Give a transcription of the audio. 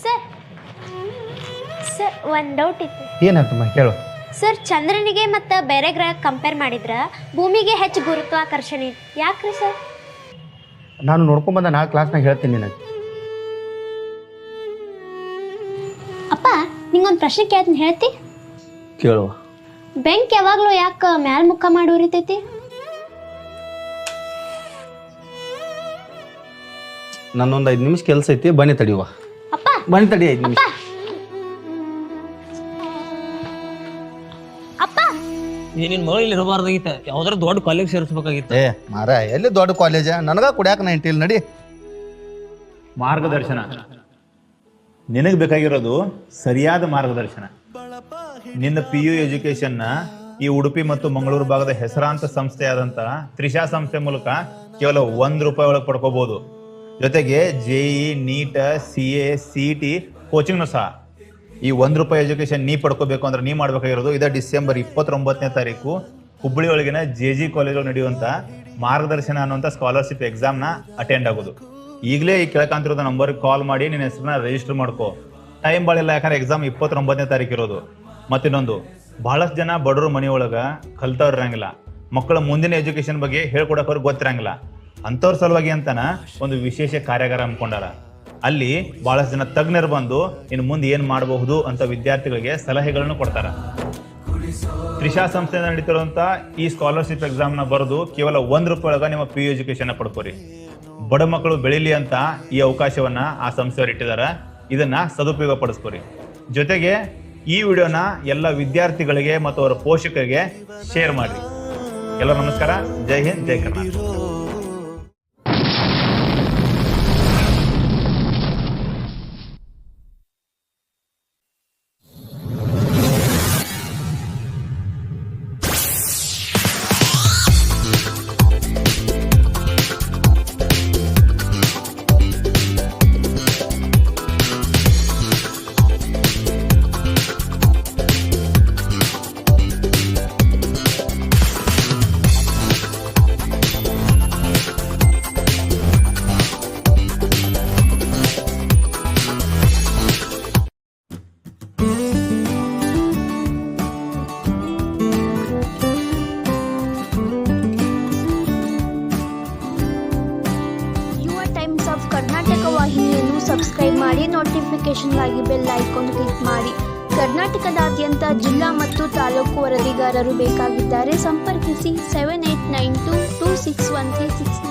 Sir sir ಒಂದು doubt ಇತ್ತು. ಏನಾಯ್ತಮ್ಮ ಕೇಳು. ಸರ್ ಚಂದ್ರನಿಗೆ ಮತ್ತು ಬೇರೆ ಗ್ರಹ ಕಂಪೇರ್ ಮಾಡಿದ್ರೆ ಭೂಮಿಗೆ ಹೆಚ್ಚು ಗುರುತ್ವಾಕರ್ಷಣೆ ಯಾಕ್ರಿ ಸರ್? ನಾನು ನೋಡ್ಕೊಂಬಂದ ನಾ ಕ್ಲಾಸ್ನಾಗ ಹೇಳ್ತೀನಿ ನಿನಗೆ. ಅಪ್ಪ ನಿಂಗೊಂದು ಪ್ರಶ್ನೆ ಕೇಳ್ತೀನಿ, ಹೇಳ್ತಿ? ಕೇಳುವ. ಬೆಂಕಿ ಯಾವಾಗಲೂ ಯಾಕೆ ಮ್ಯಾಲ್ ಮುಖ ಮಾಡಿ ಉರಿತೈತಿ? ನನ್ನೊಂದು 5 ನಿಮಿಷ ಕೆಲಸ ಐತಿ, ಬನ್ನಿ ತಡಿಯುವ. ಅಪ್ಪ ಬನ್ನಿ ತಡಿ 5 ನಿಮಿಷ. ಅಪ್ಪ ನಿನ್ನ ಮಗಳು ಇಲ್ಲಿ ಇರಬಾರ್ದಾಗಿತ್ತ, ಯಾವ್ದಾರ ದೊಡ್ಡ ಕಾಲೇಜ್ ಸೇರಿಸ್ಬೇಕಾಗಿತ್ತು. ಏ ಮಾರ ಎಲ್ಲಿ ದೊಡ್ಡ ಕಾಲೇಜ, ನನಗ ಕುಡಿಯಾಕ 90 ನಡಿ. ಮಾರ್ಗದರ್ಶನ ನಿನಗೆ ಬೇಕಾಗಿರೋದು ಸರಿಯಾದ ಮಾರ್ಗದರ್ಶನ. ನಿನ್ನ PU ಎಜುಕೇಶನ್ನ ಈ ಉಡುಪಿ ಮತ್ತು ಮಂಗಳೂರು ಭಾಗದ ಹೆಸರಾಂತ ಸಂಸ್ಥೆಯಾದಂಥ ತ್ರಿಷಾ ಸಂಸ್ಥೆ ಮೂಲಕ ಕೇವಲ ₹1 ಒಳಗೆ ಪಡ್ಕೋಬಹುದು. ಜೊತೆಗೆ JEE, NEET, CA, CET ಕೋಚಿಂಗ್ನು ಸಹ. ಈ ₹1 ಎಜುಕೇಶನ್ ನೀ ಪಡ್ಕೋಬೇಕು ಅಂದ್ರೆ ನೀ ಮಾಡ್ಬೇಕಾಗಿರೋದು ಇದೇ ಡಿಸೆಂಬರ್ 29ನೇ ತಾರೀಕು ಹುಬ್ಬಳ್ಳಿ ಒಳಗಿನ JG ಕಾಲೇಜ್ ನಡೆಯುವಂಥ ಮಾರ್ಗದರ್ಶನ ಅನ್ನುವಂಥ ಸ್ಕಾಲರ್ಶಿಪ್ ಎಕ್ಸಾಮ್ನ ಅಟೆಂಡ್ ಆಗೋದು. ಈಗಲೇ ಈ ಕೆಳಕಂತಿರೋದು ನಂಬರ್ಗೆ ಕಾಲ್ ಮಾಡಿ ನಿನ್ನ ಹೆಸರನ್ನ ರಿಜಿಸ್ಟರ್ ಮಾಡ್ಕೋ. ಟೈಮ್ ಭಾಳಿಲ್ಲ, ಯಾಕಂದ್ರೆ ಎಕ್ಸಾಮ್ 29ನೇ ತಾರೀಕು ಇರೋದು. ಮತ್ತಿನ್ನೊಂದು, ಬಹಳಷ್ಟು ಜನ ಬಡವರು ಮನೆಯೊಳಗೆ ಕಲ್ತವ್ರು ಇರಂಗಿಲ್ಲ, ಮಕ್ಕಳ ಮುಂದಿನ ಎಜುಕೇಶನ್ ಬಗ್ಗೆ ಹೇಳ್ಕೊಡಕ್ಕೆ ಅವ್ರಿಗೆ ಗೊತ್ತಿರಂಗಿಲ್ಲ. ಅಂಥವ್ರ ಸಲುವಾಗಿ ಅಂತಾನ ಒಂದು ವಿಶೇಷ ಕಾರ್ಯಾಗಾರ ಹಮ್ಮಿಕೊಂಡಾರ. ಅಲ್ಲಿ ಬಹಳಷ್ಟು ಜನ ತಜ್ಞರು ಬಂದು ಇನ್ನು ಮುಂದೆ ಏನು ಮಾಡಬಹುದು ಅಂತ ವಿದ್ಯಾರ್ಥಿಗಳಿಗೆ ಸಲಹೆಗಳನ್ನು ಕೊಡ್ತಾರ. ತ್ರಿಷಾ ಸಂಸ್ಥೆಯಿಂದ ನಡೀತಿರುವಂಥ ಈ ಸ್ಕಾಲರ್ಶಿಪ್ ಎಕ್ಸಾಮ್ನ ಬರೆದು ಕೇವಲ ₹1 ಒಳಗೆ ನಿಮ್ಮ PU ಎಜುಕೇಶನ್ ಪಡ್ಕೋರಿ. ಬಡ ಮಕ್ಕಳು ಬೆಳೀಲಿ ಅಂತ ಈ ಅವಕಾಶವನ್ನ ಆ ಸಂಸ್ಥೆಯವರು ಇಟ್ಟಿದ್ದಾರೆ. ಇದನ್ನ ಸದುಪಯೋಗ ಪಡಿಸ್ಕೋರಿ. ಜೊತೆಗೆ ಈ ವಿಡಿಯೋನ ಎಲ್ಲ ವಿದ್ಯಾರ್ಥಿಗಳಿಗೆ ಮತ್ತು ಅವರ ಪೋಷಕರಿಗೆ ಶೇರ್ ಮಾಡಿ. ಎಲ್ಲರೂ ನಮಸ್ಕಾರ. ಜೈ ಹಿಂದ್, ಜೈ ಕರ್ನಾಟಕ. ಕರ್ನಾಟಕ ವಾಹಿನಿಯನ್ನು ಸಬ್ಸ್ಕ್ರೈಬ್ ಮಾಡಿ, ನೋಟಿಫಿಕೇಶನ್ಗಾಗಿ ಬೆಲ್ ಐಕಾನ್ ಕ್ಲಿಕ್ ಮಾಡಿ. ಕರ್ನಾಟಕದಾದ್ಯಂತ ಜಿಲ್ಲಾ ಮತ್ತು ತಾಲೂಕು ವರದಿಗಾರರು ಬೇಕಾಗಿದ್ದಾರೆ. ಸಂಪರ್ಕಿಸಿ 7892261369.